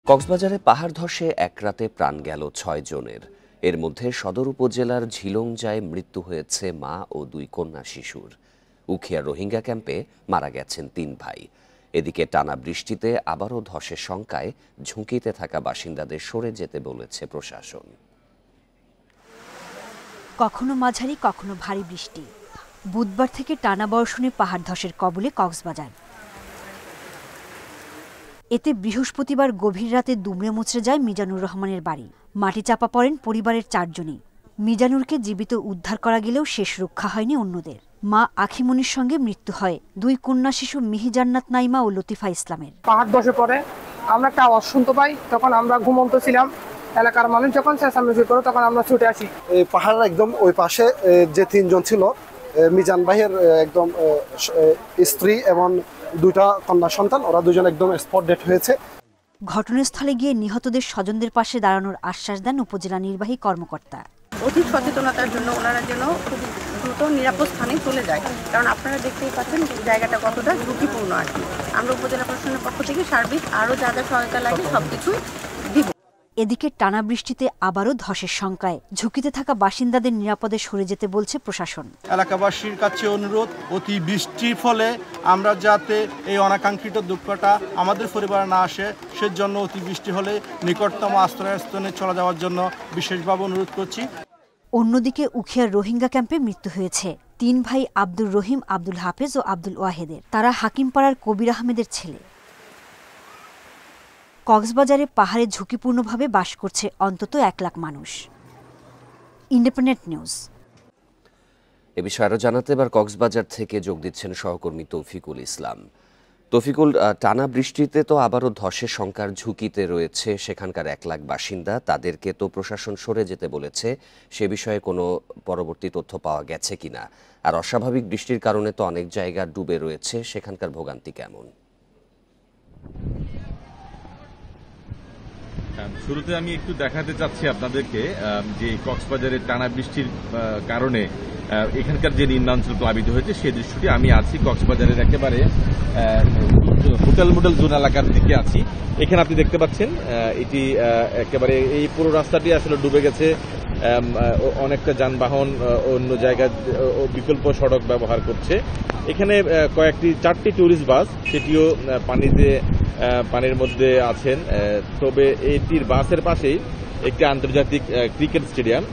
কক্সবাজারে পাহাড় ধসে এক রাতে প্রাণ গেল ৬ জনের। এর মধ্যে সদর উপজেলার ঝিলংজায় মৃত্যু হয়েছে মা ও ২ কন্যা শিশুর। উখিয়া রোহিঙ্গা ক্যাম্পে মারা গেছেন ৩ ভাই। এদিকে টানা বৃষ্টিতে আবারও ধসের শঙ্কায় ঝুঁকিতে থাকা বাসিন্দাদের সরে যেতে বলেছে প্রশাসন। কখনো মাঝারি কখনো ভারী বৃষ্টি। বুধবার থেকে টানা বর্ষণে পাহাড় ধসের কবলে কক্সবাজার। এতে বৃহস্পতিবার গভীর রাতে দুমড়ে মুচড়ে যায় মিজানুর রহমানের বাড়ি। মাটি চাপা পড়েন পরিবারের ৪ জনই। মিজানুরকে জীবিত উদ্ধার করা গেলেও শেষ রক্ষা হয়নি অন্যদের। মা আখিমনির সঙ্গে মৃত্যু হয় ২ কন্যা শিশু মিহিজান্নাত নাইমা ও লতিফা ইসলামের। পাহাড় ধসে পড়ে আমরা একটা আওয়াজ শুনতে পাই, তখন আমরা ঘুমন্ত ছিলাম। এলাকার মানুষ যখন চেঁচামেচি করে তখন আমরা ছুটে আসি। এই পাহাড়ের একদম ওই পাশে যে ৩ জন ছিল, মিজান ভাইয়ের একদম স্ত্রী এবং 2টা কন্যা সন্তান, ওরা 2জন একদম স্পট ডেড হয়েছে। ঘটনাস্থলে গিয়ে নিহতদের স্বজনদের পাশে দাঁড়ানোর আশ্বাস দেন উপজেলা নির্বাহী কর্মকর্তা। অধিক সচেতনতার জন্য ওনারা যেন খুব দ্রুত নিরাপদ স্থানে চলে যায়, কারণ আপনারা দেখতেই পাচ্ছেন জায়গাটা কতটা ঝুঁকিপূর্ণ আর কি। আমরা উপজেলা প্রশাসনের পক্ষ থেকে সার্বিক আরও যা যা সহায়তা লাগে সবকিছুই দিব। এদিকে টানা বৃষ্টিতে আবারও ধসের শঙ্কায় ঝুঁকিতে থাকা বাসিন্দাদের নিরাপদে সরে যেতে বলছে প্রশাসন। এলাকাবাসীর কাছে অনুরোধ, অতি বৃষ্টির ফলে আমরা যাতে এই অনাকাঙ্ক্ষিত দুঃখটা আমাদের পরিবারে না আসে, সেজন্য অতি বৃষ্টি হলে নিকটতম আশ্রয়স্থলে চলে যাওয়ার জন্য বিশেষভাবে অনুরোধ করছি। অন্যদিকে উখিয়ার রোহিঙ্গা ক্যাম্পে মৃত্যু হয়েছে ৩ ভাই আব্দুর রহিম, আব্দুল হাফেজ ও আব্দুল ওয়াহেদের। তারা হাকিমপাড়ার কবির আহমেদের ছেলে। কক্সবাজারে পাহাড়ে ঝুঁকিপূর্ণভাবে বাস করছে অন্তত ১ লাখ মানুষ। Independent news. এ বিষয়ে আরও জানাতে এবার কক্সবাজার থেকে যোগ দিচ্ছেন সহকর্মী তৌফিকুল ইসলাম। তৌফিকুল, টানা বৃষ্টিতে তো আবারও ধসের শঙ্কার ঝুঁকিতে রয়েছে সেখানকার ১ লাখ বাসিন্দা। তাদেরকে তো প্রশাসন সরে যেতে বলেছে, সে বিষয়ে কোনো পরবর্তী তথ্য পাওয়া গেছে কিনা? আর অস্বাভাবিক বৃষ্টির কারণে তো অনেক জায়গা ডুবে রয়েছে, সেখানকার ভোগান্তি কেমন? শুরুতে আমি একটু দেখাতে চাচ্ছি আপনাদেরকে যে কক্সবাজারের টানা বৃষ্টির কারণে এখানকার যে নিম্নাঞ্চল প্লাবিত হয়েছে সেই দৃশ্যটি। আমি আছি কক্সবাজারের একেবারে হোটেল মোটেল জোন এলাকার দিকে আছি। এখানে আপনি দেখতে পাচ্ছেন এটি একেবারে এই পুরো রাস্তাটি আসলে ডুবে গেছে। অনেকটা যানবাহন অন্য জায়গায় বিকল্প সড়ক ব্যবহার করছে। এখানে কয়েকটি 4টি ট্যুরিস্ট বাস, সেটিও পানির মধ্যে আছেন। তবে এটির বাসের পাশেই একটি আন্তর্জাতিক ক্রিকেট স্টেডিয়াম,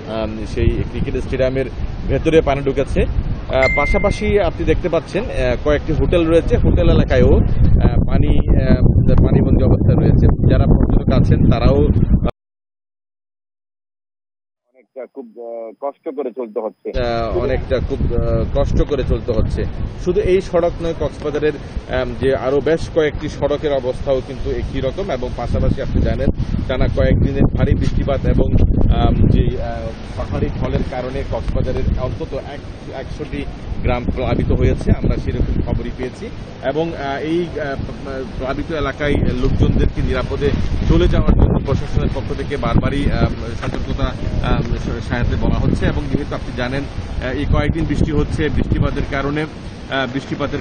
সেই ক্রিকেট স্টেডিয়ামের ভেতরে পানি ঢুকেছে। পাশাপাশি আপনি দেখতে পাচ্ছেন কয়েকটি হোটেল রয়েছে, হোটেল এলাকায়ও পানিবন্দী অবস্থায় রয়েছে। যারা পর্যটক আছেন তারাও খুব কষ্ট করে চলতে হচ্ছে। শুধু এই সড়ক নয়, কক্সবাজারের যে আরো বেশ কয়েকটি সড়কের অবস্থাও কিন্তু একই রকম। এবং পাশাপাশি আপনি জানেন টানা কয়েকদিনের ভারী বৃষ্টিপাত এবং যে পাহাড়ি ঢলের কারণে কক্সবাজারের অন্তত 100টি গ্রাম প্লাবিত হয়েছে, আমরা সেরকম খবরই পেয়েছি। এবং এই প্লাবিত এলাকায় লোকজনদেরকে নিরাপদে চলে যাওয়ার জন্য প্রশাসনের পক্ষ থেকে বারবারই সতর্কতা সহায়তা বলা হচ্ছে। এবং যেহেতু আপনি জানেন এই কয়েকদিন বৃষ্টি হচ্ছে, বৃষ্টিপাতের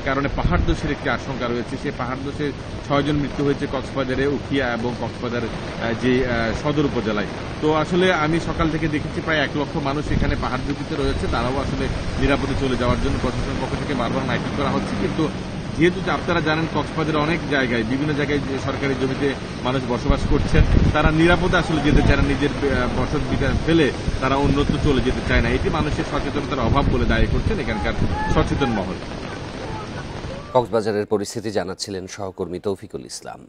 কারণে পাহাড় ধসের একটি আশঙ্কা রয়েছে। সেই পাহাড় ধসে 6 জন মৃত্যু হয়েছে কক্সবাজারে, উখিয়া এবং কক্সবাজার যে সদর উপজেলায়। তো আসলে আমি সকাল থেকে দেখেছি প্রায় 1 লক্ষ মানুষ এখানে পাহাড় ঝুঁকিতে রয়েছে। তারাও আসলে নিরাপদে চলে যাওয়ার জন্য প্রশাসনের পক্ষ থেকে বারবার মাইকিং করা হচ্ছে। কিন্তু যেহেতু আপনারা জানেন কক্সবাজারের অনেক জায়গায়, বিভিন্ন জায়গায় সরকারি জমিতে মানুষ বসবাস করছেন, তারা নিরাপদে আসলে যেতে চায় না, নিজের বসত বিটা ফেলে তারা অন্যত্র চলে যেতে চায় না। এটি মানুষের সচেতনতার অভাব বলে দায়ী করছেন এখানকার সচেতন মহল। কক্সবাজারের পরিস্থিতি জানাচ্ছিলেন সহকর্মী তৌফিকুল ইসলাম।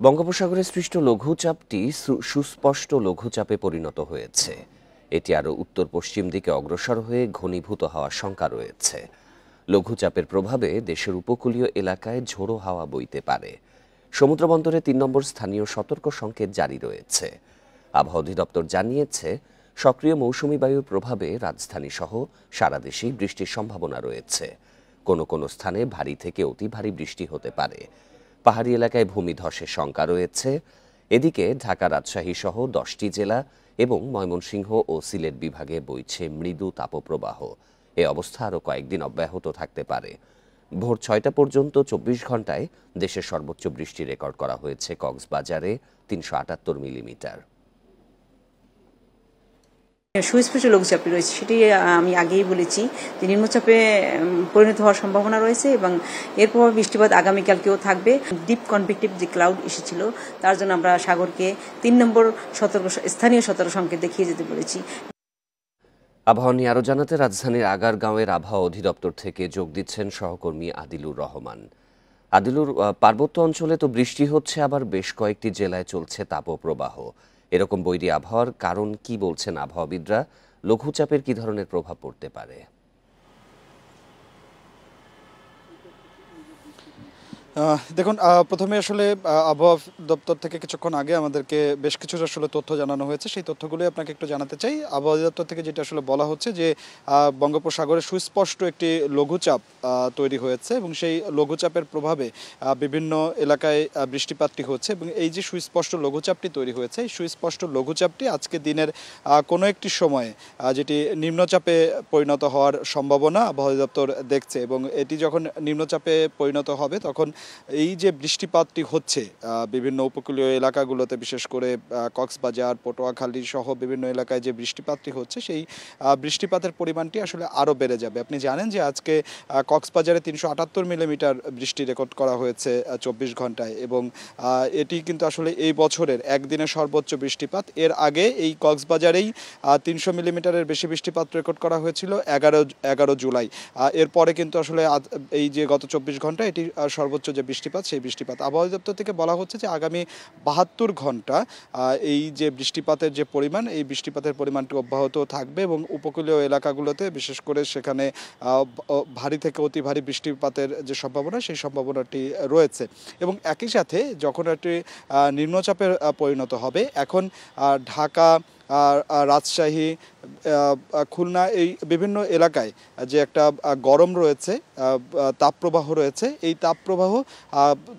বঙ্গোপসাগরে সৃষ্ট লঘুচাপটি সুস্পষ্ট লঘুচাপে পরিণত হয়েছে। এটি আরও উত্তর পশ্চিম দিকে অগ্রসর হয়ে ঘনীভূত হওয়ার শঙ্কা রয়েছে। লঘুচাপের প্রভাবে দেশের উপকূলীয় এলাকায় ঝোড়ো হাওয়া বইতে পারে। সমুদ্রবন্দরে 3 নম্বর স্থানীয় সতর্ক সংকেত জারি রয়েছে। আবহাওয়া অধিদপ্তর জানিয়েছে সক্রিয় মৌসুমী বায়ুর প্রভাবে রাজধানী সহ সারা দেশেই বৃষ্টির সম্ভাবনা রয়েছে। কোনো কোনো স্থানে ভারী থেকে অতি ভারী বৃষ্টি হতে পারে। পাহাড়ি এলাকায় ভূমিধসের শঙ্কা রয়েছে। এদিকে ঢাকা, রাজশাহী সহ 10টি জেলা এবং ময়মনসিংহ ও সিলেট বিভাগে বইছে মৃদু তাপপ্রবাহ। এ অবস্থা আরও কয়েকদিন অব্যাহত থাকতে পারে। ভোর 6টা পর্যন্ত 24 ঘন্টায় দেশের সর্বোচ্চ বৃষ্টি রেকর্ড করা হয়েছে কক্সবাজারে 378 মিলিমিটার। সুস্পষ্ট লঘুচাপটি রয়েছে, সেটি আমি আগেই বলেছি যে নিম্নচাপে পরিণত হওয়ার সম্ভাবনা রয়েছে এবং এর প্রভাবে বৃষ্টিপাত আগামীকালকেও থাকবে। ডিপ কনভেক্টিভ যে ক্লাউড এসেছিল তার জন্য আমরা সাগরকে 3 নম্বর স্থানীয় সতর্ক সংকেত দেখিয়ে যেতে বলেছি। আবহাওয়া নিয়ে আরও জানাতে রাজধানীর আগারগাঁওয়ের আবহাওয়া অধিদপ্তর থেকে যোগ দিচ্ছেন সহকর্মী আদিলুর রহমান। আদিলুর, পার্বত্য অঞ্চলে তো বৃষ্টি হচ্ছে, আবার বেশ কয়েকটি জেলায় চলছে তাপপ্রবাহ। এরকম বৈরী আবহাওয়ার কারণ কি বলছেন আবহাওয়াবিদরা? লঘুচাপের কি ধরনের প্রভাব পড়তে পারে? দেখুন, প্রথমে আসলে আবহাওয়া দপ্তর থেকে কিছুক্ষণ আগে আমাদেরকে বেশ কিছু আসলে তথ্য জানানো হয়েছে। সেই তথ্যগুলোই আপনাকে একটু জানাতে চাই। আবহাওয়া দপ্তর থেকে যেটা আসলে বলা হচ্ছে যে বঙ্গোপসাগরে সুস্পষ্ট একটি লঘুচাপ তৈরি হয়েছে এবং সেই লঘুচাপের প্রভাবে বিভিন্ন এলাকায় বৃষ্টিপাতটি হচ্ছে এবং এই যে সুস্পষ্ট লঘুচাপটি তৈরি হয়েছে, এই সুস্পষ্ট লঘুচাপটি আজকে দিনের কোনো একটি সময়ে যেটি নিম্নচাপে পরিণত হওয়ার সম্ভাবনা আবহাওয়া দপ্তর দেখছে এবং এটি যখন নিম্নচাপে পরিণত হবে তখন এই যে বৃষ্টিপাতটি হচ্ছে বিভিন্ন উপকূলীয় এলাকাগুলোতে, বিশেষ করে কক্সবাজার, পটুয়াখালী সহ বিভিন্ন এলাকায় যে বৃষ্টিপাতটি হচ্ছে সেই বৃষ্টিপাতের পরিমাণটি আসলে আরও বেড়ে যাবে। আপনি জানেন যে আজকে কক্সবাজারে 378 মিলিমিটার বৃষ্টি রেকর্ড করা হয়েছে 24 ঘন্টায় এবং এটি কিন্তু আসলে এই বছরের একদিনের সর্বোচ্চ বৃষ্টিপাত। এর আগে এই কক্সবাজারেই 300 মিলিমিটারের বেশি বৃষ্টিপাত রেকর্ড করা হয়েছিল 11 জুলাই। এরপরে কিন্তু আসলে এই যে গত 24 ঘন্টা এটি সর্বোচ্চ যে বৃষ্টিপাত, সেই বৃষ্টিপাত আবহাওয়া দপ্তর থেকে বলা হচ্ছে যে আগামী 72 ঘন্টা এই যে বৃষ্টিপাতের যে পরিমাণ, এই বৃষ্টিপাতের পরিমাণটি অব্যাহত থাকবে এবং উপকূলীয় এলাকাগুলোতে বিশেষ করে সেখানে ভারী থেকে অতি ভারী বৃষ্টিপাতের যে সম্ভাবনা, সেই সম্ভাবনাটি রয়েছে। এবং একই সাথে যখন এটি নিম্নচাপে পরিণত হবে, এখন ঢাকা, রাজশাহী, খুলনা এই বিভিন্ন এলাকায় যে একটা গরম রয়েছে, তাপপ্রবাহ রয়েছে, এই তাপপ্রবাহ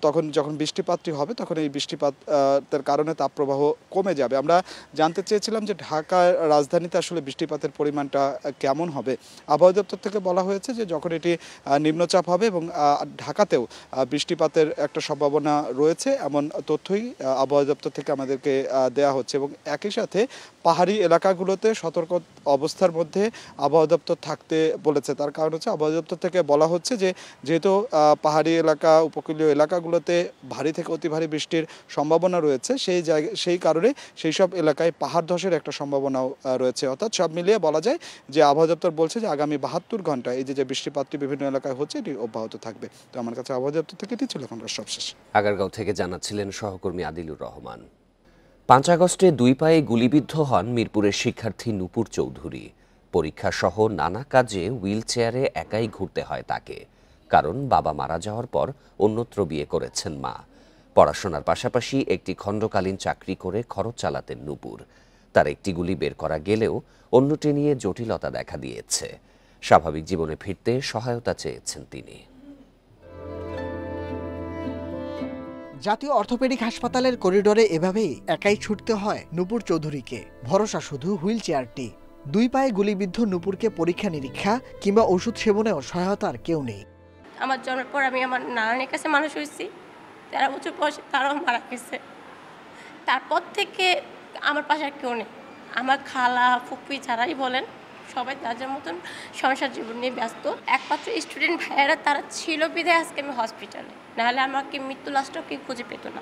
তখন যখন বৃষ্টিপাতটি হবে তখন এই বৃষ্টিপাতের কারণে তাপপ্রবাহ কমে যাবে। আমরা জানতে চেয়েছিলাম যে ঢাকার রাজধানীতে আসলে বৃষ্টিপাতের পরিমাণটা কেমন হবে। আবহাওয়া দপ্তর থেকে বলা হয়েছে যে যখন এটি নিম্নচাপ হবে এবং ঢাকাতেও বৃষ্টিপাতের একটা সম্ভাবনা রয়েছে, এমন তথ্যই আবহাওয়া দপ্তর থেকে আমাদেরকে দেওয়া হচ্ছে এবং একই সাথে পাহাড়ি এলাকাগুলোতে সতর্ক অবস্থার মধ্যে আবহাওয়া দপ্তর থাকতে বলেছে। তার কারণ হচ্ছে আবহাওয়া দপ্তর থেকে বলা হচ্ছে যে যেহেতু পাহাড়ি এলাকা, উপকূলীয় এলাকাগুলোতে ভারী থেকে অতি ভারী বৃষ্টির সম্ভাবনা রয়েছে, সেই কারণে সেই সব এলাকায় পাহাড় ধসের একটা সম্ভাবনাও রয়েছে। অর্থাৎ সব মিলিয়ে বলা যায় যে আবহাওয়া দপ্তর বলছে যে আগামী 72 ঘন্টায় এই যে বৃষ্টিপাতটি বিভিন্ন এলাকায় হচ্ছে এটি অব্যাহত থাকবে। তো আমার কাছে আবহাওয়া দপ্তর থেকে এটি ছিল এখনকার সবশেষ। আগারগাঁও থেকে জানাচ্ছিলেন সহকর্মী আদিলুর রহমান। 5 আগস্টে 2 পায়ে গুলিবিদ্ধ হন মিরপুরের শিক্ষার্থী নূপুর চৌধুরী। পরীক্ষা সহ নানা কাজে হুইল চেয়ারে একাই ঘুরতে হয় তাকে, কারণ বাবা মারা যাওয়ার পর অন্যত্র বিয়ে করেছেন মা। পড়াশোনার পাশাপাশি একটি খণ্ডকালীন চাকরি করে খরচ চালাতেন নূপুর। তার একটি গুলি বের করা গেলেও অন্যটি নিয়ে জটিলতা দেখা দিয়েছে। স্বাভাবিক জীবনে ফিরতে সহায়তা চেয়েছেন তিনি। জাতীয় অর্থোপেডিক হাসপাতালের করিডোরে এভাবেই একাই ছুটতে হয় নূপুর চৌধুরীকে। ভরসা শুধু হুইল চেয়ারটি। 2 পায়ে গুলিবিদ্ধ নূপুরকে পরীক্ষা নিরীক্ষা কিংবা ওষুধ সেবনেও সহায়তার কেউ নেই। আমার জন্মের পর আমি আমার নানার কাছে মানুষ হয়েছি, 13 বছর বয়সে তারাও মারা গেছে। তারপর থেকে আমার পাশে আর কেউ নেই। আমার খালা ফুপি ছাড়াই বলেন, সবাই তাদের মতন সংসার জীবন নিয়ে ব্যস্ত। একমাত্র স্টুডেন্ট ভাইয়েরা তারা ছিল বিধায় আজকে আমি হসপিটালে, নাহলে আমাকে মৃত্যু লাশটাও কেউ খুঁজে পেত না।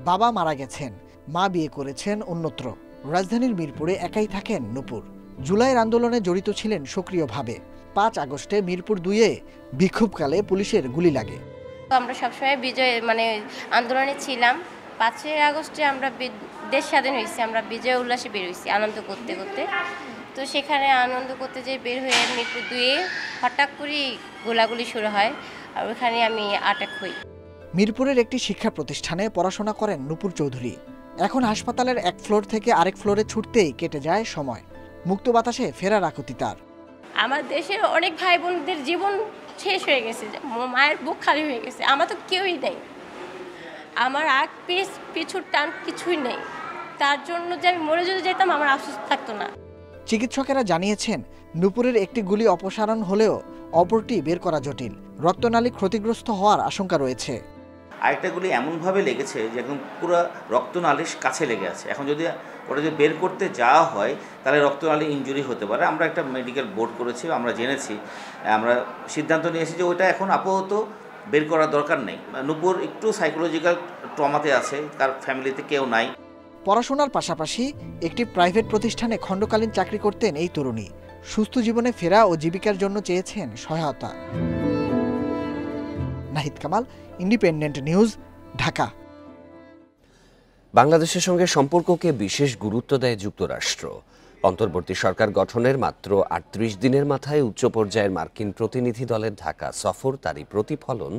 বাবা মারা গেছেন, মা বিয়ে করেছেন অন্যত্র। রাজধানীর মিরপুরে একাই থাকেন নূপুর। জুলাইয়ের আন্দোলনে জড়িত ছিলেন সক্রিয়ভাবে। 5 আগস্টে মিরপুর 2-এ বিক্ষোভকালে পুলিশের গুলি লাগে। আমরা সবসময় বিজয় আন্দোলনে ছিলাম। 5 আগস্টে আমরা দেশ স্বাধীন হয়েছি, আমরা বিজয় উল্লাসে বের হয়েছি আনন্দ করতে করতে। তো সেখানে আনন্দ করতে যেয়ে বের হয়ে মিরপুর 2-এ হঠাৎ করেই গোলাগুলি শুরু হয় আর ওখানে আমি আটক হই। মিরপুরের একটি শিক্ষা প্রতিষ্ঠানে পড়াশোনা করেন নূপুর চৌধুরী। এখন হাসপাতালের 1 ফ্লোর থেকে আরেক ফ্লোরে ছুটতেই কেটে যায় সময়। মুক্ত বাতাসে ফেরার আকুতি তার। আমার দেশের অনেক ভাই বোনদের জীবন শেষ হয়ে গেছে, মায়ের বুক খালি হয়ে গেছে। আমার তো কেউই নেই, আমার আগ পিছুর টান কিছুই নেই। তার জন্য যে আমি মরে যদি যেতাম আমার আফসোস থাকতো না। চিকিৎসকেরা জানিয়েছেন, নূপুরের একটি গুলি অপসারণ হলেও অপরটি বের করা জটিল। রক্তনালী ক্ষতিগ্রস্ত হওয়ার আশঙ্কা রয়েছে। আরেকটা গুলি এমনভাবে লেগেছে যে একদম পুরো রক্তনালীর কাছে লেগে আছে। এখন যদি ওটা যদি বের করতে যাওয়া হয় তাহলে রক্তনালী ইনজুরি হতে পারে। আমরা একটা মেডিকেল বোর্ড করেছি, আমরা জেনেছি, আমরা সিদ্ধান্ত নিয়েছি যে ওইটা এখন আপাতত বের করার দরকার নেই। নূপুর একটু সাইকোলজিক্যাল ট্রমাতে আছে, তার ফ্যামিলিতে কেউ নাই। পড়াশোনার পাশাপাশি একটি প্রাইভেট প্রতিষ্ঠানে খণ্ডকালীন চাকরি করতেন এই তরুণী। সুস্থ জীবনে ফেরা ও জীবিকার জন্য চেয়েছেন সহায়তা। Nahid Kamal, independent News, Dhaka. বাংলাদেশের সঙ্গে সম্পর্ককে বিশেষ গুরুত্ব দেয় যুক্তরাষ্ট্র। অন্তর্বর্তী সরকার গঠনের মাত্র ৩৮ দিনের মাথায় উচ্চ পর্যায়ের মার্কিন প্রতিনিধি দলের ঢাকা সফর তারই প্রতিফলন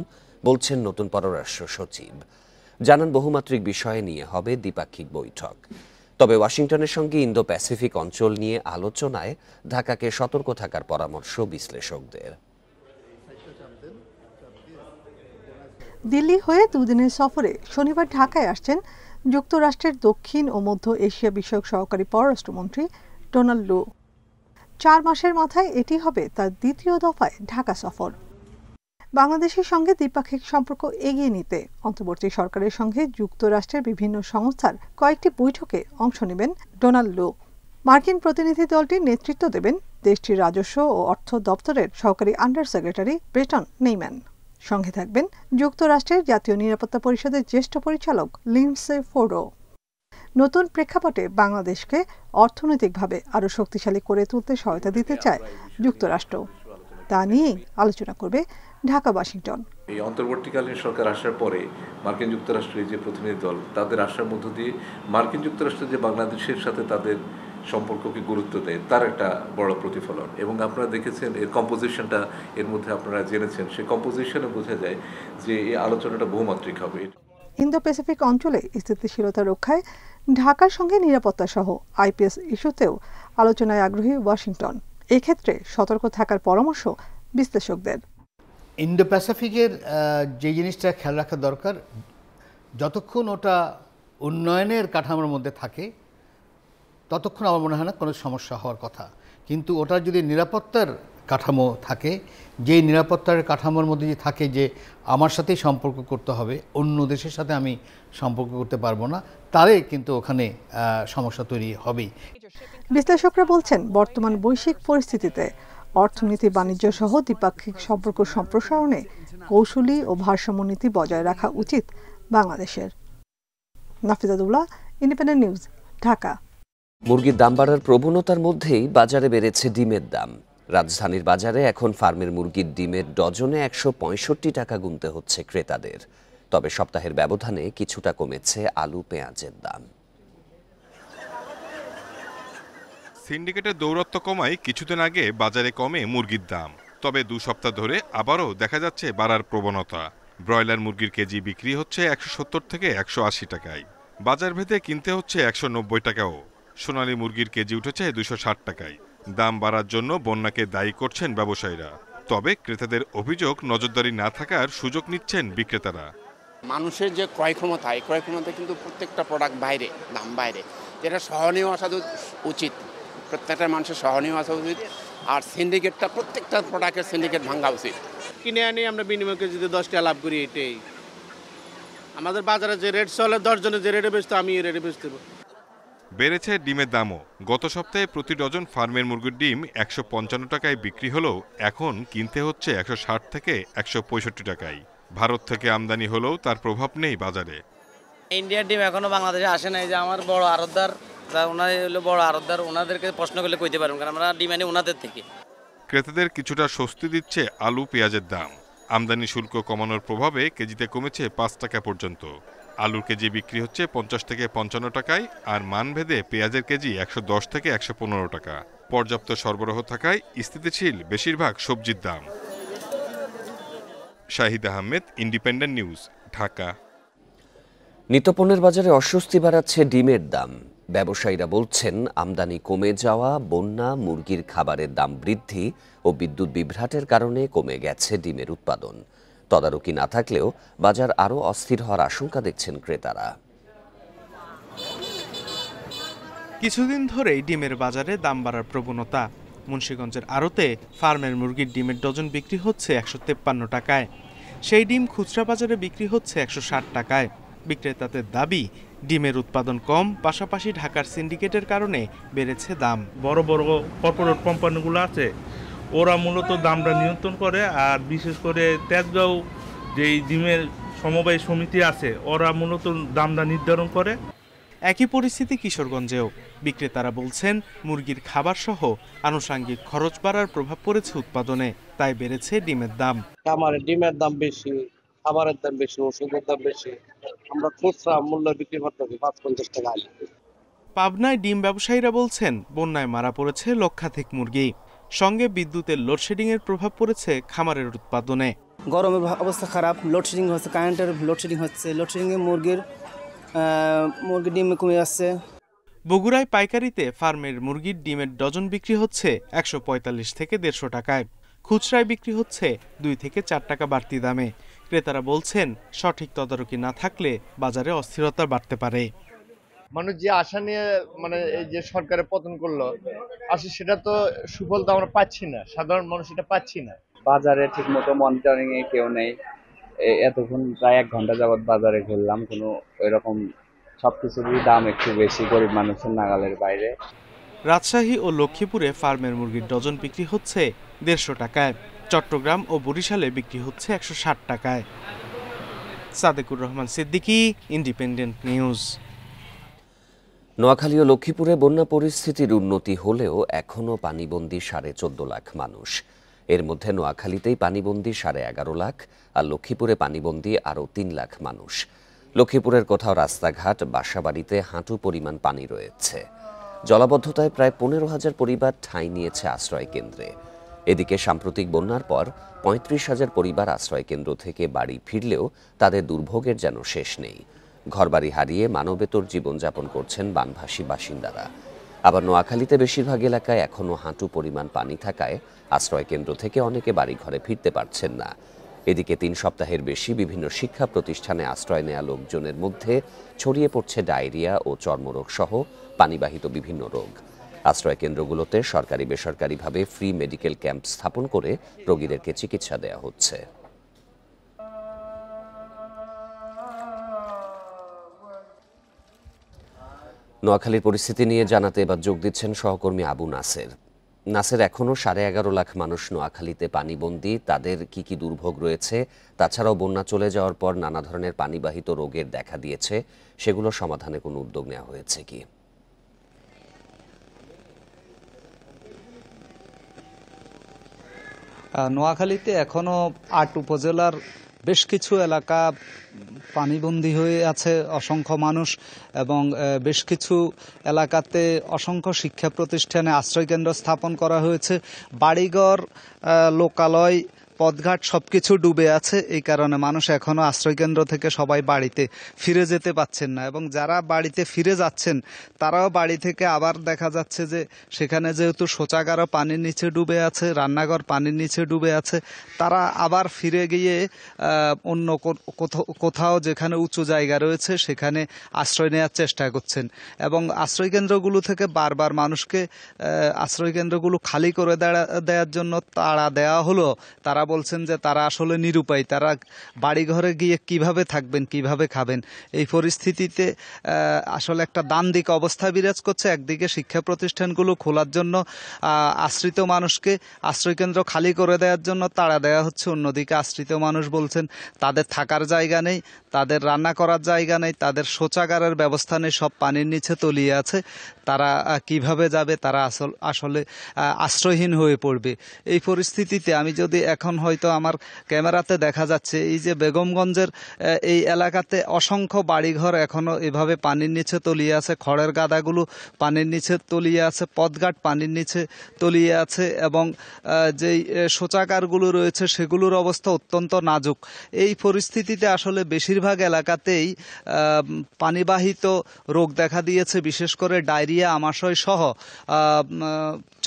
বলছেন নতুন পররাষ্ট্র সচিব। জানান, বহুমাত্রিক বিষয় নিয়ে হবে দ্বিপাক্ষিক বৈঠক। তবে ওয়াশিংটনের সঙ্গে ইন্দো প্যাসিফিক অঞ্চল নিয়ে আলোচনায় ঢাকাকে সতর্ক থাকার পরামর্শ বিশ্লেষকদের। দিল্লি হয়ে দুদিনের সফরে শনিবার ঢাকায় আসছেন যুক্তরাষ্ট্রের দক্ষিণ ও মধ্য এশিয়া বিষয়ক সহকারী পররাষ্ট্রমন্ত্রী ডোনাল্ড লু। 4 মাসের মাথায় এটি হবে তার দ্বিতীয় দফায় ঢাকা সফর। বাংলাদেশের সঙ্গে দ্বিপাক্ষিক সম্পর্ক এগিয়ে নিতে অন্তর্বর্তী সরকারের সঙ্গে যুক্তরাষ্ট্রের বিভিন্ন সংস্থার কয়েকটি বৈঠকে অংশ নেবেন ডোনাল্ড লু। মার্কিন প্রতিনিধি দলটির নেতৃত্ব দেবেন দেশটির রাজস্ব ও অর্থ দপ্তরের সহকারী আন্ডার সেক্রেটারি ব্রেটন নেইম্যান। সঙ্গে থাকবেন যুক্তরাষ্ট্রের জাতীয় নিরাপত্তা পরিষদের জ্যেষ্ঠ পরিচালক লিন্ডসে ফোর্ডও। নতুন প্রেক্ষাপটে বাংলাদেশকে অর্থনৈতিকভাবে আরও শক্তিশালী করে তুলতে সহায়তা দিতে চায় যুক্তরাষ্ট্র। তা নিয়েই আলোচনা করবে ঢাকা ওয়াশিংটন। এই অন্তর্বর্তীকালীন সরকার আসার পরে মার্কিন যুক্তরাষ্ট্রের যে প্রতিনিধি দল তাদের আসার মধ্য দিয়ে মার্কিন যুক্তরাষ্ট্র যে বাংলাদেশের সাথে তাদের সম্পর্ককে গুরুত্ব দেয় তার একটা বড় প্রতিফলন। এবং আপনারা দেখেছেন এর কম্পোজিশনটা, এর মধ্যে আপনারা জেনেছেন সেই কম্পোজিশনে বোঝা যায় যে এই আলোচনাটা বহুমাত্রিক হবে। ইন্দো প্যাসিফিক অঞ্চলে স্থিতিশীলতা রক্ষায় ঢাকার সঙ্গে নিরাপত্তা সহ আইপিএস ইস্যুতেও আলোচনায় আগ্রহী ওয়াশিংটন। এক্ষেত্রে সতর্ক থাকার পরামর্শ বিশ্লেষকদের। ইন্দো প্যাসিফিকের যে জিনিসটা খেয়াল রাখা দরকার, যতক্ষণ ওটা উন্নয়নের কাঠামোর মধ্যে থাকে ততক্ষণ আমার মনে হয় না কোনো সমস্যা হওয়ার কথা। কিন্তু ওটা যদি নিরাপত্তার কাঠামো থাকে, যেই নিরাপত্তার কাঠামোর মধ্যে যে থাকে যে আমার সাথেই সম্পর্ক করতে হবে, অন্য দেশের সাথে আমি সম্পর্ক করতে পারবো না, তারে কিন্তু ওখানে সমস্যা তৈরি হবেই। বিশ্লেষকরা বলছেন, বর্তমান বৈশ্বিক পরিস্থিতিতে অর্থনীতি, বাণিজ্য সহ দ্বিপাক্ষিক সম্পর্ক সম্প্রসারণে কৌশলী ও ভারসাম্য নীতি বজায় রাখা উচিত বাংলাদেশের। নাফিজাতুল্লাহ, ইন্ডিপেন্ডেন্ট নিউজ, ঢাকা। মুরগির দাম বাড়ার প্রবণতার মধ্যেই বাজারে বেড়েছে ডিমের দাম। রাজধানীর বাজারে এখন ফার্মের মুরগির ডিমের ডজনে ১৬৫ টাকা গুনতে হচ্ছে ক্রেতাদের। তবে সপ্তাহের ব্যবধানে কিছুটা কমেছে আলু, পেঁয়াজের দাম। সিন্ডিকেটের দৌরত্ব কমায় কিছুদিন আগে বাজারে কমে মুরগির দাম। তবে 2 সপ্তাহ ধরে আবারও দেখা যাচ্ছে বাড়ার প্রবণতা। ব্রয়লার মুরগির কেজি বিক্রি হচ্ছে ১৭০ থেকে ১৮০ টাকায়। বাজার ভেদে কিনতে হচ্ছে ১৯০ টাকাও। সোনালী মুরগির কেজি উঠেছে ২৬০ টাকায়। দাম বাড়ার জন্য বন্যাকে দায়ী করছেন ব্যবসায়ীরা। তবে ক্রেতাদের অভিযোগ, নজরদারি না থাকার সুযোগ নিচ্ছেন বিক্রেতারা। মানুষের যে ক্রয় ক্ষমতা, এই ক্রয় ক্ষমতা কিন্তু প্রত্যেকটা প্রোডাক্ট বাইরে, দাম বাইরে, যেটা সহনীয় আসা উচিত। প্রত্যেকটা মানুষের সহনীয় আসা উচিত। আর সিন্ডিকেটটা, প্রত্যেকটা প্রোডাক্টের সিন্ডিকেট ভাঙা উচিত। কিনে আনি আমরা বিনিময়কে যদি 10 টাকা লাভ করি, এটাই আমাদের বাজারে যে রেট চলে, 10 জনের যে রেটে বেচতো আমি এই রেটে বেচতে। বেড়েছে ডিমের দামও। গত সপ্তাহে প্রতি ডজন ফার্মের মুরগির ডিম ১৫৫ টাকায় বিক্রি হলেও এখন কিনতে হচ্ছে ১৬০ থেকে ১৬৫ টাকায়। ভারত থেকে আমদানি হলেও তার প্রভাব নেই বাজারে। ইন্ডিয়ার ডিম এখনো বাংলাদেশে আসে নাই। যে আমার বড় আড়তদার, ওনারা হলো বড় আড়তদার, ওনাদেরকে প্রশ্ন করলে কইতে পারবেন, কারণ আমরা ডিম আনি ওনাদের থেকে। ক্রেতাদের কিছুটা স্বস্তি দিচ্ছে আলু, পেঁয়াজের দাম। আমদানি শুল্ক কমানোর প্রভাবে কেজিতে কমেছে ৫ টাকা পর্যন্ত। আলুর কেজি বিক্রি হচ্ছে ৫০ থেকে ৫৫ টাকায়, আর মানভেদে পেঁয়াজের কেজি ১১০ থেকে ১১৫ টাকা। পর্যাপ্ত সরবরাহ থাকায় স্থিতিশীল বেশিরভাগ সবজির দাম। Shahid Ahmed, Independent News, Dhaka. নিত্যপণ্যের বাজারে অস্বস্তি বাড়াচ্ছে ডিমের দাম। ব্যবসায়ীরা বলছেন, আমদানি কমে যাওয়া, বন্যা, মুরগির খাবারের দাম বৃদ্ধি ও বিদ্যুৎ বিভ্রাটের কারণে কমে গেছে ডিমের উৎপাদন। তদারকি না থাকলেও বাজার আরও অস্থির হওয়ার আশঙ্কা দেখছেন ক্রেতারা। কিছুদিন ধরেই ডিমের বাজারে দাম বাড়ার প্রবণতা। মুন্সিগঞ্জের আড়তে ফার্মের মুরগির ডিমের ডজন বিক্রি হচ্ছে 153 টাকায়। সেই ডিম খুচরা বাজারে বিক্রি হচ্ছে 160 টাকায়। বিক্রেতাদের দাবি, ডিমের উৎপাদন কম, পাশাপাশি ঢাকার সিন্ডিকেটের কারণে বেড়েছে দাম। বড় বড় কর্পোরেট কোম্পানিগুলো আছে, ওরা মূলত দামটা নিয়ন্ত্রণ করে। আর বিশেষ করে তেজগাঁও যেই ডিমের সমবায় সমিতি আছে, ওরা মূলত দামটা নির্ধারণ করে। একই পরিস্থিতি কিশোরগঞ্জেও। বিক্রেতারা বলছেন, মুরগির খাবার সহ আনুষঙ্গিক খরচ বাড়ার প্রভাব পড়েছে উৎপাদনে, তাই বেড়েছে ডিমের দাম। খামারের ডিমের দাম বেশি, খাবারের দাম বেশি, ওষুধের দাম বেশি। আমরা খুচরা মূল্য বিক্রি করতে হবে ৫-৫০ টাকা। পাবনায় ডিম ব্যবসায়ীরা বলছেন, বন্যায় মারা পড়েছে লক্ষাধিক মুরগি, সঙ্গে বিদ্যুতের লোডশেডিং এর প্রভাব পড়েছে খামারের উৎপাদনে। গরমের অবস্থা খারাপ, লোডশেডিং হচ্ছে, কারেন্টের লোডশেডিং হচ্ছে, লোডশেডিংয়ে মুরগির ডিম কমে যাচ্ছে। বগুড়ায় পাইকারিতে ফার্মের মুরগির ডিমের ডজন বিক্রি হচ্ছে 145 থেকে 150 টাকায়। খুচরায় বিক্রি হচ্ছে 2 থেকে 4 টাকা বাড়তি দামে। ক্রেতারা বলছেন, সঠিক তদারকি না থাকলে বাজারে অস্থিরতা বাড়তে পারে। মানুষ যে আশা নিয়ে এই যে সরকারের পতন করলো, আসলে সেটা তো সুফল তো আমরা পাচ্ছি না, সাধারণ মানুষ এটা পাচ্ছি না। বাজারে ঠিক মতো মনিটরিং এ কেউ নেই। এতক্ষণ প্রায় 1 ঘন্টা যাবত বাজারে ঘুরলাম, কোনো এরকম সবকিছুরই দাম একটু বেশি, গরিব মানুষের নাগালের বাইরে। রাজশাহী ও লক্ষ্মীপুরে ফার্মের মুরগির ডজন বিক্রি হচ্ছে 150 টাকায়। চট্টগ্রাম ও বরিশালে বিক্রি হচ্ছে 160 টাকায়। Sadekur Rahman Siddiqui, Independent News. নোয়াখালী ও লক্ষ্মীপুরে বন্যা পরিস্থিতির উন্নতি হলেও এখনও পানিবন্দী 14.5 লাখ মানুষ। এর মধ্যে নোয়াখালীতেই পানিবন্দী 11.5 লাখ, আর লক্ষ্মীপুরে পানিবন্দী আরও 3 লাখ মানুষ। লক্ষ্মীপুরের কোথাও রাস্তাঘাট, বাসাবাড়িতে হাঁটু পরিমাণ পানি রয়েছে। জলাবদ্ধতায় প্রায় 15,000 পরিবার ঠাঁই নিয়েছে আশ্রয় কেন্দ্রে। এদিকে সাম্প্রতিক বন্যার পর 35,000 পরিবার আশ্রয় কেন্দ্র থেকে বাড়ি ফিরলেও তাদের দুর্ভোগের যেন শেষ নেই। ঘরবাড়ি হারিয়ে মানবেতর জীবনযাপন করছেন বানভাসী বাসিন্দারা। আবার নোয়াখালীতে বেশিরভাগ এলাকায় এখনও হাঁটু পরিমাণ পানি থাকায় আশ্রয় কেন্দ্র থেকে অনেকে বাড়িঘরে ফিরতে পারছেন না। এদিকে 3 সপ্তাহের বেশি বিভিন্ন শিক্ষা প্রতিষ্ঠানে আশ্রয় নেওয়া লোকজনের মধ্যে ছড়িয়ে পড়ছে ডায়রিয়া ও চর্মরোগ সহ পানিবাহিত বিভিন্ন রোগ। আশ্রয় কেন্দ্রগুলোতে সরকারি বেসরকারিভাবে ফ্রি মেডিকেল ক্যাম্প স্থাপন করে রোগীদেরকে চিকিৎসা দেওয়া হচ্ছে। নোয়াখালীর পরিস্থিতি নিয়ে জানাতে এবার যোগ দিচ্ছেন সহকর্মী আবু নাসের। নাসের, এখনও 11.5 লাখ মানুষ নোয়াখালীতে পানিবন্দী, তাদের কি কি দুর্ভোগ রয়েছে? তাছাড়াও বন্যা চলে যাওয়ার পর নানা ধরনের পানিবাহিত রোগের দেখা দিয়েছে, সেগুলো সমাধানে কোনো উদ্যোগ নেওয়া হয়েছে কি? নোয়াখালীতে এখনো 8 উপজেলার বেশ কিছু এলাকা পানিবন্দী হয়ে আছে অসংখ্য মানুষ, এবং বেশ কিছু এলাকাতে অসংখ্য শিক্ষা প্রতিষ্ঠানে আশ্রয়কেন্দ্র স্থাপন করা হয়েছে। বাড়িঘর, লোকালয়, পথঘাট সবকিছু ডুবে আছে। এই কারণে মানুষ এখনো আশ্রয়কেন্দ্র থেকে সবাই বাড়িতে ফিরে যেতে পারছেন না, এবং যারা বাড়িতে ফিরে যাচ্ছেন তারাও বাড়ি থেকে আবার দেখা যাচ্ছে যে সেখানে যেহেতু শৌচাগারও পানির নিচে ডুবে আছে, রান্নাঘর পানির নিচে ডুবে আছে, তারা আবার ফিরে গিয়ে অন্য কোথাও যেখানে উঁচু জায়গা রয়েছে সেখানে আশ্রয় নেওয়ার চেষ্টা করছেন। এবং আশ্রয়কেন্দ্রগুলো থেকে বারবার মানুষকে আশ্রয়কেন্দ্রগুলো খালি করে দেওয়ার জন্য তাড়া দেওয়া হলো। তারা বলছেন যে তারা আসলে নিরুপায়, তারা বাড়িঘরে গিয়ে কিভাবে থাকবেন, কিভাবে খাবেন। এই পরিস্থিতিতে আসলে একটা দ্বান্দ্বিক অবস্থা বিরাজ করছে। একদিকে শিক্ষা প্রতিষ্ঠানগুলো খোলার জন্য আশ্রিত মানুষকে আশ্রয়কেন্দ্র খালি করে দেওয়ার জন্য তাড়া দেওয়া হচ্ছে, অন্যদিকে আশ্রিত মানুষ বলছেন তাদের থাকার জায়গা নেই, তাদের রান্না করার জায়গা নেই, তাদের শৌচাগারের ব্যবস্থা নেই, সব পানির নিচে তলিয়ে আছে। তারা কিভাবে যাবে? তারা আসলে আশ্রয়হীন হয়ে পড়বে। এই পরিস্থিতিতে আমি যদি এখন হয়তো আমার ক্যামেরাতে দেখা যাচ্ছে এই যে বেগমগঞ্জের এই এলাকাতে অসংখ্য বাড়িঘর এখনো এভাবে পানির নিচে তলিয়ে আছে, খড়ের গাদাগুলো পানির নিচে তলিয়ে আছে, পথঘাট পানির নিচে তলিয়ে আছে, এবং যেই শৌচাগারগুলো রয়েছে সেগুলোর অবস্থা অত্যন্ত নাজুক। এই পরিস্থিতিতে আসলে বেশিরভাগ এলাকাতেই পানিবাহিত রোগ দেখা দিয়েছে, বিশেষ করে ডায়রিয়া, আমাশয় সহ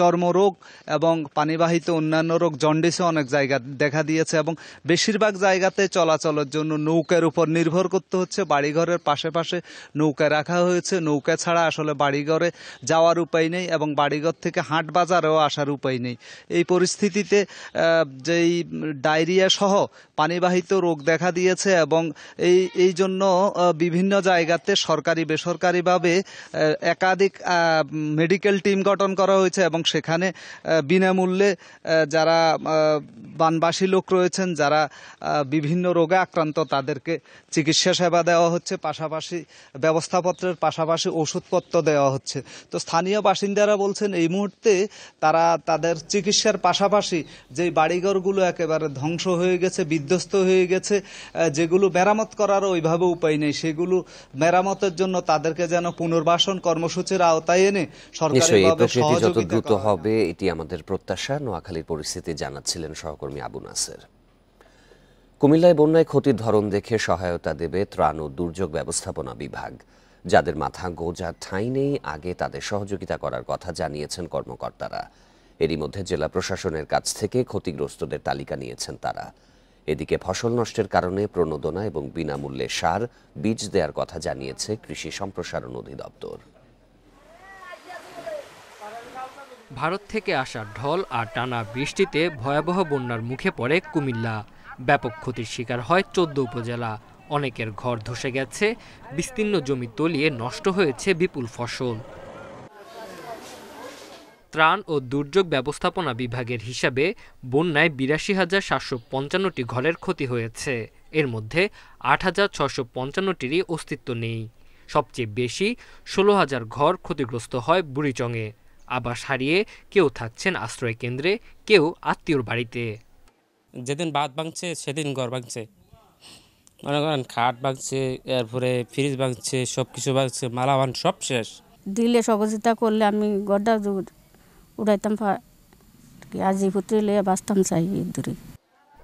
চর্মরোগ এবং পানিবাহিত অন্যান্য রোগ, জন্ডিসও অনেক জায়গা দেখা দিয়েছে এবং বেশিরভাগ জায়গাতে চলাচলের জন্য নৌকার উপর নির্ভর করতে হচ্ছে। বাড়িঘরের পাশে পাশে নৌকা রাখা হয়েছে, নৌকা ছাড়া আসলে বাড়িঘরে যাওয়ার উপায় নেই এবং বাড়িঘর থেকে হাট বাজারেও আসার উপায় নেই। এই পরিস্থিতিতে যেই ডায়রিয়া সহ পানিবাহিত রোগ দেখা দিয়েছে এবং এই জন্য বিভিন্ন জায়গাতে সরকারি বেসরকারিভাবে একাধিক মেডিকেল টিম গঠন করা হয়েছে এবং সেখানে বিনামূল্যে যারা বানবাসী লোক রয়েছেন, যারা বিভিন্ন রোগে আক্রান্ত, তাদেরকে চিকিৎসা সেবা দেওয়া হচ্ছে, পাশাপাশি ব্যবস্থাপত্রের পাশাপাশি ওষুধপত্র দেওয়া হচ্ছে। তো স্থানীয় বাসিন্দারা বলছেন এই মুহূর্তে তারা তাদের চিকিৎসার পাশাপাশি যে বাড়িঘরগুলো একেবারে ধ্বংস হয়ে গেছে, বিধ্বস্ত হয়ে গেছে, যেগুলো মেরামত করার ওইভাবে উপায় নেই, সেগুলো মেরামতের জন্য তাদেরকে যেন পুনর্বাসন কর্মসূচির আওতায় এনে সরকারিভাবে সহযোগিতা দ্রুত হবে, এটি আমাদের প্রত্যাশা। নোয়াখালীর পরিস্থিতি জানাচ্ছিলেন সহকর্মী আবু নাসের। কুমিল্লায় বন্যায় ক্ষতির ধরন দেখে সহায়তা দেবে ত্রাণ ও দুর্যোগ ব্যবস্থাপনা বিভাগ। যাদের মাথা গোঁজার ঠাঁই নেই, আগে তাদের সহযোগিতা করার কথা জানিয়েছেন কর্মকর্তারা। এরই মধ্যে জেলা প্রশাসনের কাছ থেকে ক্ষতিগ্রস্তদের তালিকা নিয়েছেন তারা। এদিকে ফসল নষ্টের কারণে প্রণোদনা এবং বিনামূল্যে সার, বীজ দেওয়ার কথা জানিয়েছে কৃষি সম্প্রসারণ অধিদপ্তর। ভারত থেকে আসা ঢল আর টানা বৃষ্টিতে ভয়াবহ বন্যার মুখে পড়ে কুমিল্লা। ব্যাপক ক্ষতির শিকার হয় 14 উপজেলা। অনেকের ঘর ধসে গেছে, বিস্তীর্ণ জমি তলিয়ে নষ্ট হয়েছে বিপুল ফসল। ত্রাণ ও দুর্যোগ ব্যবস্থাপনা বিভাগের হিসাবে বন্যায় ৮২,৭৫৫টি ঘরের ক্ষতি হয়েছে। এর মধ্যে ৮,৬৫৫টিরই অস্তিত্ব নেই। সবচেয়ে বেশি ১৬,০০০ ঘর ক্ষতিগ্রস্ত হয় বুড়িচংয়ে। আবাস হারিয়ে কেউ থাকছেন আশ্রয় কেন্দ্রে, কেউ আত্মীয়র বাড়িতে। যেদিন বাঁধ ভাঙছে সেদিন ঘর ভাঙছে, মনে করেন খাট ভাঙছে, এরপরে ফ্রিজ ভাঙছে, সব কিছু ভাঙছে, মালাবান সব শেষ। দিলে সহযোগিতা করলে আমি গড়টা উড়াইতাম, আজি পুত্রিলে বাঁচতাম চাই দূরে।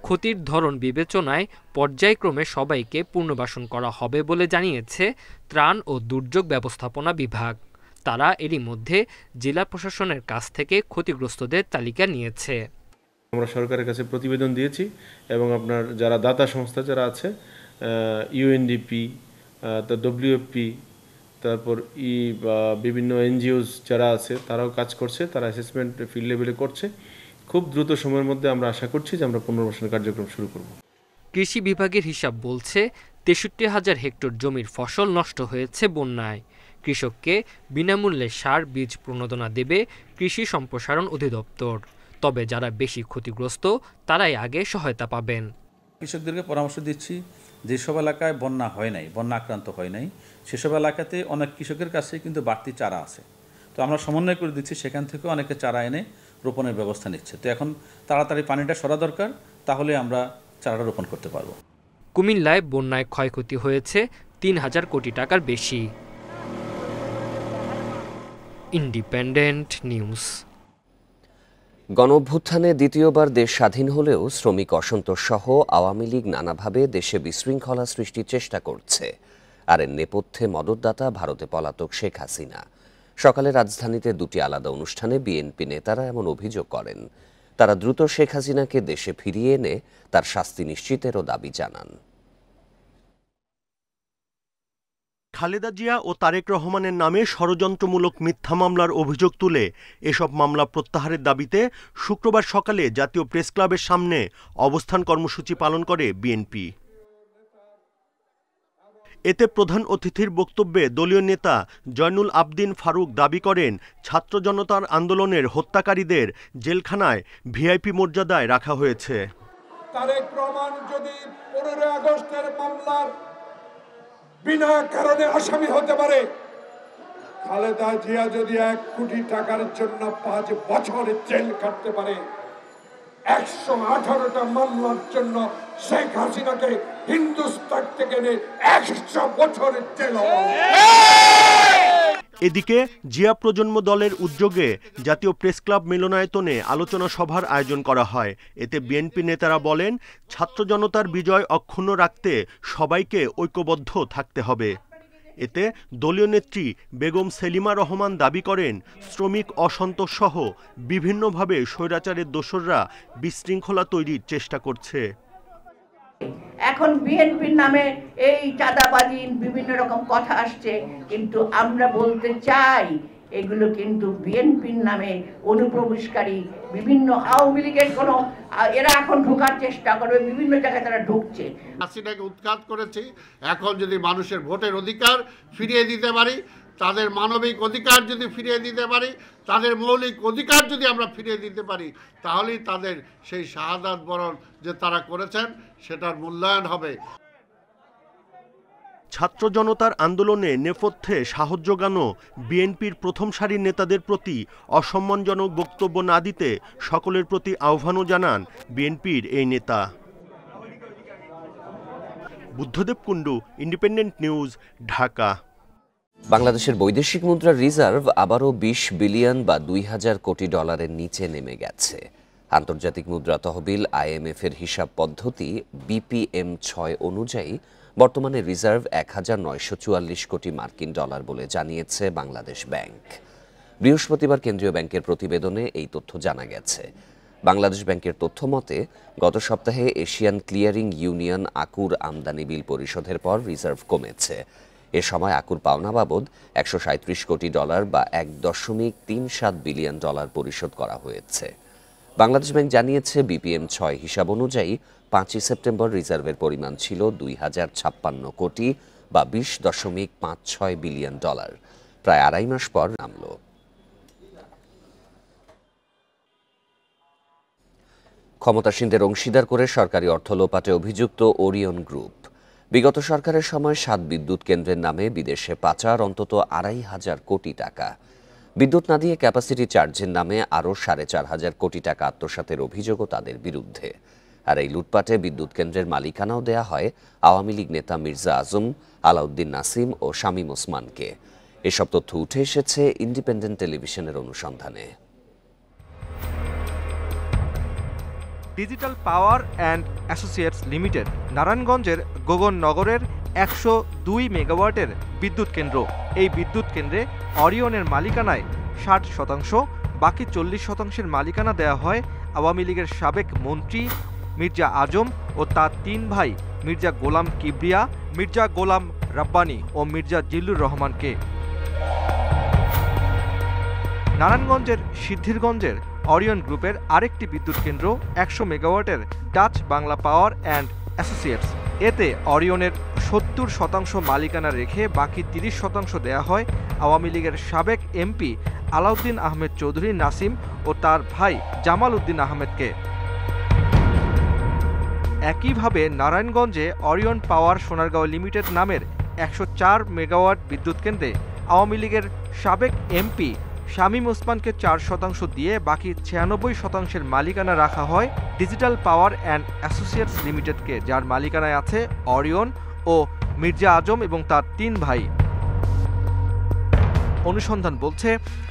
ক্ষতির ধরন বিবেচনায় পর্যায়ক্রমে সবাইকে পুনর্বাসন করা হবে বলে জানিয়েছে ত্রাণ ও দুর্যোগ ব্যবস্থাপনা বিভাগ। তারা এরই মধ্যে জেলা প্রশাসনের কাছ থেকে ক্ষতিগ্রস্তদের তালিকা নিয়েছে। আমরা সরকারের কাছে প্রতিবেদন দিয়েছি এবং আপনার যারা দাতা সংস্থা যারা আছে, ইউএনডিপি, ডব্লিউএফপি, তারপর বিভিন্ন এনজিওস যারা আছে তারাও কাজ করছে, তারা অ্যাসেসমেন্ট ফিল্ড লেভেলে করছে। খুব দ্রুত সময়ের মধ্যে আমরা আশা করছি যে আমরা পুনর্বাসন কার্যক্রম শুরু করব। কৃষি বিভাগের হিসাব বলছে ৬৩,০০০ হেক্টর জমির ফসল নষ্ট হয়েছে বন্যায়। কৃষককে বিনামূল্যে সার, বীজ প্রণোদনা দেবে কৃষি সম্প্রসারণ অধিদপ্তর। তবে যারা বেশি ক্ষতিগ্রস্ত তারাই আগে সহায়তা পাবেন। কৃষকদেরকে পরামর্শ দিচ্ছি, যেসব এলাকায় বন্যা হয় নাই, বন্যা আক্রান্ত হয় নাই, সেসব এলাকাতে অনেক কৃষকের কাছে কিন্তু বাড়তি চারা আছে। তো আমরা সমন্বয় করে দিচ্ছি, সেখান থেকে অনেকে চারা এনে রোপণের ব্যবস্থা নিচ্ছে। তো এখন তাড়াতাড়ি পানিটা সরা দরকার, তাহলে আমরা চারাটা রোপণ করতে পারব। কুমিল্লায় বন্যায় ক্ষয়ক্ষতি হয়েছে ৩,০০০ কোটি টাকার বেশি। Independent news. গণঅভ্যুত্থানে দ্বিতীয়বার দেশ স্বাধীন হলেও শ্রমিক অসন্তোষ সহ আওয়ামী লীগ নানাভাবে দেশে বিশৃঙ্খলা সৃষ্টির চেষ্টা করছে। আর এর নেপথ্যে মদতদাতা ভারতে পলাতক শেখ হাসিনা। সকালে রাজধানীতে দুটি আলাদা অনুষ্ঠানে বিএনপি নেতারা এমন অভিযোগ করেন। তারা দ্রুত শেখ হাসিনাকে দেশে ফিরিয়ে এনে তার শাস্তি নিশ্চিতেরও দাবি জানান। খালেদা জিয়া ও তারেক রহমানের নামে ষড়যন্ত্রমূলক মিথ্যা মামলার অভিযোগ তুলে এসব মামলা প্রত্যাহারের দাবিতে শুক্রবার সকালে জাতীয় প্রেস ক্লাবের সামনে অবস্থান কর্মসূচি পালন করে বিএনপি। এতে প্রধান অতিথির বক্তব্যে দলীয় নেতা জয়নুল আবদিন ফারুক দাবি করেন, ছাত্র জনতার আন্দোলনের হত্যাকারীদের জেলখানায় ভিআইপি মর্যাদায় রাখা হয়েছে। তারেক রহমান যদি 15 আগস্টের মামলার বিনা কারণে আসামি হতে পারে, খালেদা জিয়া যদি 1 কোটি টাকার জন্য 5 বছর জেল কাটতে পারে, 118টা মামলার জন্য শেখ হাসিনাকে হিন্দুস্তান থেকে 100 বছর জেল। এদিকে জিয়া প্রজন্ম দলের উদ্যোগে জাতীয় প্রেস ক্লাব মিলনায়তনে আলোচনা সভার আয়োজন করা হয়। এতে বিএনপি নেতারা বলেন, ছাত্র জনতার বিজয় অক্ষুণ্ণ রাখতে সবাইকে ঐক্যবদ্ধ থাকতে হবে। এতে দলীয় নেত্রী বেগম সেলিমা রহমান দাবি করেন, শ্রমিক অসন্তোষ সহ বিভিন্নভাবে স্বৈরাচারের দোসররা বিশৃঙ্খলা তৈরির চেষ্টা করছে। এখন বিএনপির নামে এই চাঁদাবাজি বিভিন্ন রকম কথা আসছে, কিন্তু আমরা বলতে চাই এগুলো কিন্তু বিএনপির নামে অনুপ্রবেশকারী বিভিন্ন আওয়ামী লীগের কোনো এরা এখন ঢোকার চেষ্টা করবে, বিভিন্ন জায়গায় তারা ঢুকছে। হাসিনাকে উৎখাত করেছি, এখন যদি মানুষের ভোটের অধিকার ফিরিয়ে দিতে পারি, তাদের মানবিক অধিকার যদি ফিরিয়ে দিতে পারি, তাদের মৌলিক অধিকার যদি আমরা ফিরিয়ে দিতে পারি, তাহলেই তাদের সেই শাহাদাত বরণ যে তারা করেছেন সেটার মূল্যায়ন হবে। ছাত্র জনতার আন্দোলনে নেপথ্যে সাহস জোগানো বিএনপির প্রথম সারির নেতাদের প্রতি অসম্মানজনক বক্তব্য না দিতে সকলের প্রতি আহ্বানও জানান বিএনপির এই নেতা। Buddhadeb Kundu, independent News, Dhaka. বাংলাদেশের বৈদেশিক মুদ্রার রিজার্ভ আবারও 20 বিলিয়ন বা 2000 কোটি ডলারের নিচে নেমে গেছে। আন্তর্জাতিক মুদ্রা তহবিল IMF এর হিসাব পদ্ধতি BPM-6 অনুযায়ী বর্তমানে রিজার্ভ 1944 কোটি মার্কিন ডলার বলে জানিয়েছে বাংলাদেশ ব্যাংক। বৃহস্পতিবার কেন্দ্রীয় ব্যাংকের প্রতিবেদনে এই তথ্য জানা গেছে। বাংলাদেশ ব্যাংকের তথ্য মতে গত সপ্তাহে এশিয়ান ক্লিয়ারিং ইউনিয়ন আকুর আমদানি বিল পরিশোধের পর রিজার্ভ কমেছে। এ সময় আকুর পাওনা বাবদ 137 কোটি ডলার বা 1.37 বিলিয়ন ডলার পরিশোধ করা হয়েছে। বাংলাদেশ ব্যাংক জানিয়েছে BPM-6 হিসাব অনুযায়ী 5 সেপ্টেম্বর রিজার্ভের পরিমাণ ছিল 2056 কোটি বা 20.56 বিলিয়ন ডলার, প্রায় আড়াই মাস পর নামল। ক্ষমতাসীনদের অংশীদার করে সরকারি অর্থ লোপাটে অভিযুক্ত ওরিয়ন গ্রুপ। বিগত সরকারের সময় 7 বিদ্যুৎ কেন্দ্রের নামে বিদেশে পাচার অন্তত 2,500 কোটি টাকা। বিদ্যুৎ না দিয়ে ক্যাপাসিটি চার্জের নামে আরও 4,500 কোটি টাকা আত্মসাতের অভিযোগও তাদের বিরুদ্ধে। আর এই লুটপাটে বিদ্যুৎ কেন্দ্রের মালিকানাও দেয়া হয় আওয়ামী লীগ নেতা মির্জা আজম, আলাউদ্দিন নাসিম ও শামীম ওসমানকে। এসব তথ্য উঠে এসেছে ইন্ডিপেন্ডেন্ট টেলিভিশনের অনুসন্ধানে। Digital power and associates limited নারায়ণগঞ্জের গগননগরের 102 মেগাওয়াটের বিদ্যুৎ কেন্দ্র। এই বিদ্যুৎ কেন্দ্রে অরিয়নের মালিকানায় 60%, বাকি 40%-এর মালিকানা দেওয়া হয় আওয়ামী লীগের সাবেক মন্ত্রী মির্জা আজম ও তার 3 ভাই মির্জা গোলাম কিবরিয়া, মির্জা গোলাম রাব্বানি ও মির্জা জিল্লুর রহমানকে। নারায়ণগঞ্জের সিদ্ধিরগঞ্জের অরিয়ন গ্রুপের আরেকটি বিদ্যুৎ কেন্দ্র 100 মেগাওয়াটের Dutch Bangla power and associates. এতে অরিয়নের 70% মালিকানা রেখে বাকি 30% দেয়া হয় আওয়ামী লীগের সাবেক এমপি আলাউদ্দিন আহমেদ চৌধুরী নাসিম ও তার ভাই জামাল উদ্দিন আহমেদকে। একইভাবে নারায়ণগঞ্জে অরিয়ন পাওয়ার সোনারগাঁও লিমিটেড নামের 104 মেগাওয়াট বিদ্যুৎ কেন্দ্রে আওয়ামী লীগের সাবেক এমপি শামীম ওসমানকে 4% দিয়ে বাকি 96%-এর মালিকানা রাখা হয় ডিজিটাল পাওয়ার অ্যান্ড অ্যাসোসিয়েটস লিমিটেডকে, যার মালিকানায় আছে অরিয়ন ও মির্জা আজম এবং তার 3 ভাই। অনুসন্ধান বলছে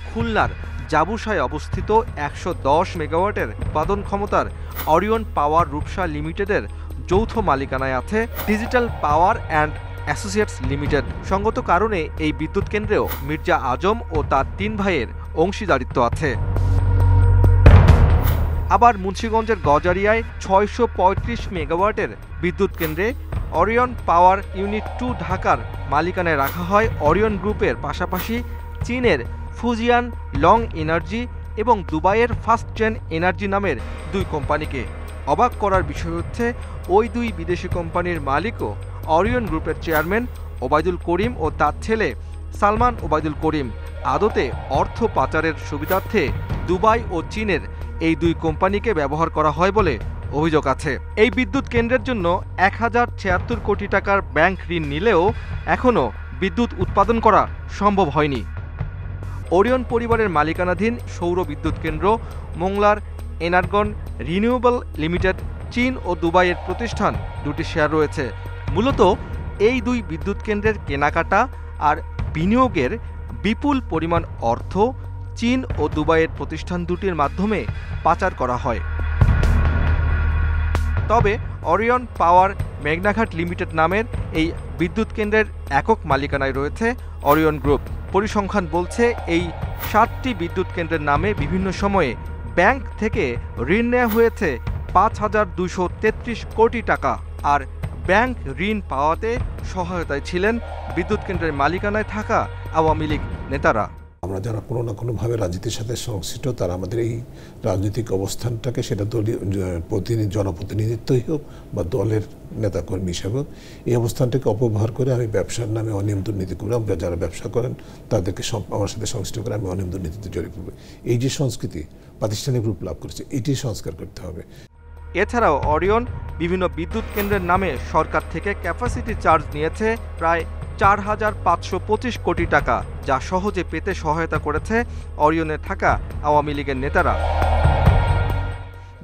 খুলনার জাবুসায় অবস্থিত 110 মেগাওয়াটের উৎপাদন ক্ষমতার অরিয়ন পাওয়ার রূপসা লিমিটেডের যৌথ মালিকানায় আছে digital power and associates limited. সঙ্গত কারণে এই বিদ্যুৎ কেন্দ্রেও মির্জা আজম ও তার 3 ভাইয়ের অংশীদারিত্ব আছে। আবার মুন্সিগঞ্জের গজারিয়ায় 635 মেগাওয়াটের বিদ্যুৎ কেন্দ্রে অরিয়ন পাওয়ার ইউনিট 2 ঢাকার মালিকানায় রাখা হয় অরিয়ন গ্রুপের পাশাপাশি চীনের ফুজিয়ান লং এনার্জি এবং দুবাইয়ের ফার্স্ট জেন এনার্জি নামের 2 কোম্পানিকে। অবাক করার বিষয় হচ্ছে ওই 2 বিদেশি কোম্পানির মালিকও অরিয়ন গ্রুপের চেয়ারম্যান ওবায়দুল করিম ও তার ছেলে সালমান ওবায়দুল করিম। আদতে অর্থ পাচারের সুবিধার্থে দুবাই ও চীনের এই 2 কোম্পানিকে ব্যবহার করা হয় বলে অভিযোগ আছে। এই বিদ্যুৎ কেন্দ্রের জন্য 1076 কোটি টাকার ব্যাংক ঋণ নিলেও এখনও বিদ্যুৎ উৎপাদন করা সম্ভব হয়নি। ওরিয়ন পরিবারের মালিকানাধীন সৌর বিদ্যুৎ কেন্দ্র মোংলার এনার্গন রিনিউয়েবল লিমিটেড চীন ও দুবাইয়ের প্রতিষ্ঠান 2টি শেয়ার রয়েছে। মূলত এই 2 বিদ্যুৎ কেন্দ্রের কেনাকাটা আর বিনিয়োগের বিপুল পরিমাণ অর্থ চীন ও দুবাইয়ের প্রতিষ্ঠান দুটির মাধ্যমে পাচার করা হয়। তবে অরিয়ন পাওয়ার মেঘনাঘাট লিমিটেড নামের এই বিদ্যুৎ কেন্দ্রের একক মালিকানায় রয়েছে অরিয়ন গ্রুপ। পরিসংখ্যান বলছে এই 7টি বিদ্যুৎ কেন্দ্রের নামে বিভিন্ন সময়ে ব্যাংক থেকে ঋণ নেওয়া হয়েছে 5,233 কোটি টাকা। আর ব্যাংক ঋণ পাওয়াতে সহায়তায় ছিলেন বিদ্যুৎ কেন্দ্রের মালিকানায় থাকা আওয়ামী লীগ নেতারা। আমরা যারা কোনো না কোনোভাবে রাজনীতির সাথে সংশ্লিষ্ট, তারা আমাদের এই রাজনৈতিক অবস্থানটাকে, সেটা দলীয় জনপ্রতিনিধিত্বই হোক বা দলের নেতাকর্মী হিসেবে, এই অবস্থানটাকে অপব্যবহার করে আমি ব্যবসার নামে অনিয়ম দুর্নীতি করে, যারা ব্যবসা করেন তাদেরকে আমার সাথে সংশ্লিষ্ট করে আমি অনিয়ম দুর্নীতিতে জড়িত করবো। এই যে সংস্কৃতি প্রাতিষ্ঠানিক রূপ লাভ করেছে, এটি সংস্কার করতে হবে। এছাড়াও অরিয়ন বিভিন্ন বিদ্যুৎ কেন্দ্রের নামে সরকার থেকে ক্যাপাসিটি চার্জ নিয়েছে প্রায় 4,525 কোটি টাকা, যা সহজে পেতে সহায়তা করেছে অরিয়নে থাকা আওয়ামী লীগের নেতারা।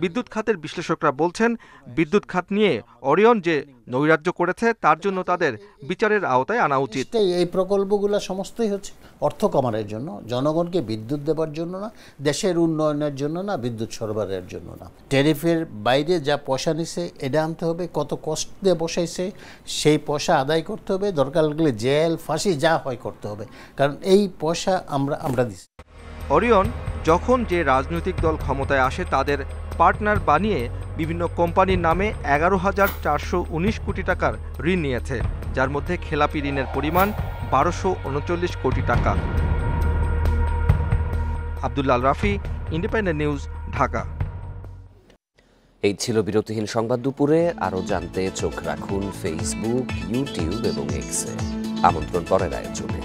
বিদ্যুৎ খাতের বিশ্লেষকরা বলছেন, বিদ্যুৎ খাত নিয়ে অরিয়ন যে নৈরাজ্য করেছে তার জন্য তাদের বিচারের আওতায় আনা উচিত। এই প্রকল্পগুলো সমস্তই হচ্ছে অর্থ কামানোর জন্য, জনগণকে বিদ্যুৎ দেওয়ার জন্য না, দেশের উন্নয়নের জন্য না, বিদ্যুৎ সরবরাহের জন্য না। ট্যারিফের বাইরে যা পয়সা নিছে এটা আনতে হবে, কত কষ্ট দিয়ে বসাইছে সেই পয়সা আদায় করতে হবে, দরকার লাগলে জেল ফাঁসি যা হয় করতে হবে, কারণ এই পয়সা আমরা দিচ্ছি। অরিয়ন যখন যে রাজনৈতিক দল ক্ষমতায় আসে তাদের পার্টনার বানিয়ে বিভিন্ন কোম্পানির নামে 11,419 কোটি টাকার ঋণ নিয়েছে, যার মধ্যে খেলাপি ঋণের পরিমাণ 1,239 কোটি টাকা। Abdullah Rafi, independent News, Dhaka. এই ছিল বিরতিহীন সংবাদ দুপুরে। আরও জানতে চোখ রাখুন ফেসবুক, ইউটিউব এবং এক্সে। আমন্ত্রণ পরের আয়োজনে।